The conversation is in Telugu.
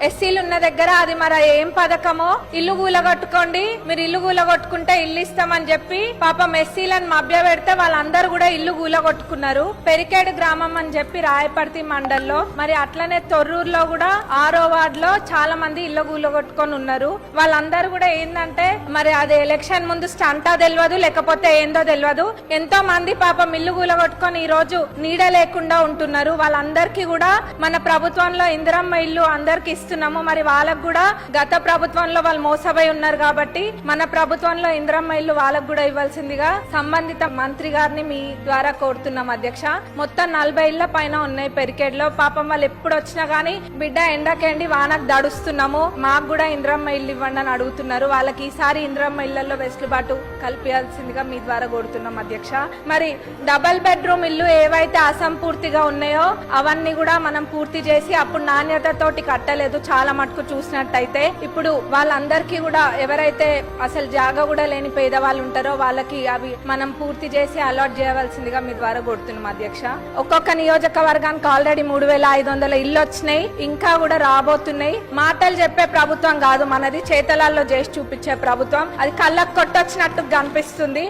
ఎస్సీలు ఉన్న దగ్గర అది మరి ఏం పథకమో ఇల్లు కూలగొట్టుకోండి, మీరు ఇల్లు కూలగొట్టుకుంటే ఇల్లు ఇస్తామని చెప్పి పాపం ఎస్సీలను మభ్య పెడితే వాళ్ళందరూ కూడా ఇల్లు కూలగొట్టుకున్నారు. పెరికేడు గ్రామం అని చెప్పి రాయపర్తి మండల్లో, మరి అట్లనే తొర్రూరులో కూడా 6వ వార్డులో చాలా మంది ఇల్లు కూలగొట్టుకొని ఉన్నారు. వాళ్ళందరూ కూడా ఏంటంటే మరి అది ఎలక్షన్ ముందు స్టంటా తెలియదు, లేకపోతే ఏందో తెలియదు. ఎంతో మంది పాపం ఇల్లు కూలగొట్టుకొని ఈ రోజు నీడ లేకుండా ఉంటున్నారు. వాళ్ళందరికీ కూడా మన ప్రభుత్వంలో ఇందిరమ్మ ఇల్లు అందరికి ఇస్తున్నాము. మరి వాళ్ళకు కూడా గత ప్రభుత్వంలో వాళ్ళు మోసపోయి ఉన్నారు కాబట్టి మన ప్రభుత్వంలో ఇందిరమ్మ ఇల్లు వాళ్ళకు కూడా ఇవ్వాల్సిందిగా సంబంధిత మంత్రి గారిని మీ ద్వారా కోరుతున్నాం అధ్యక్ష. మొత్తం 40 ఇళ్ల పైన ఉన్నాయి పెరికేడ్లో. పాపం వాళ్ళు ఎప్పుడు వచ్చినా గానీ బిడ్డ ఎండకేండి వానకు దడుస్తున్నాము, మాకు కూడా ఇందిరమ్మ ఇల్లు ఇవ్వండి అని అడుగుతున్నారు. వాళ్ళకి ఈసారి ఇందిరమ్మ ఇళ్లలో వెసులుబాటు కల్పించాల్సిందిగా మీ ద్వారా కోరుతున్నాం అధ్యక్ష. మరి డబల్ బెడ్రూమ్ ఇల్లు ఏవైతే అసంపూర్తిగా ఉన్నాయో అవన్నీ కూడా మనం పూర్తి చేసి, అప్పుడు నాణ్యతతోటి కట్టలేదు చాలా మటుకు చూసినట్టయితే, ఇప్పుడు వాళ్ళందరికీ కూడా ఎవరైతే అసలు జాగా కూడా లేని పేదవాళ్ళు ఉంటారో వాళ్ళకి అవి మనం పూర్తి చేసి అలాట్ చేయవలసిందిగా మీ ద్వారా కోరుతున్నాం అధ్యక్ష. ఒక్కొక్క నియోజకవర్గానికి ఆల్రెడీ 3500 ఇల్లు వచ్చినాయి, ఇంకా కూడా రాబోతున్నాయి. మాటలు చెప్పే ప్రభుత్వం కాదు మనది, చేతలాల్లో చేసి చూపించే ప్రభుత్వం. అది కళ్ళకు కొట్టొచ్చినట్టు కనిపిస్తుంది.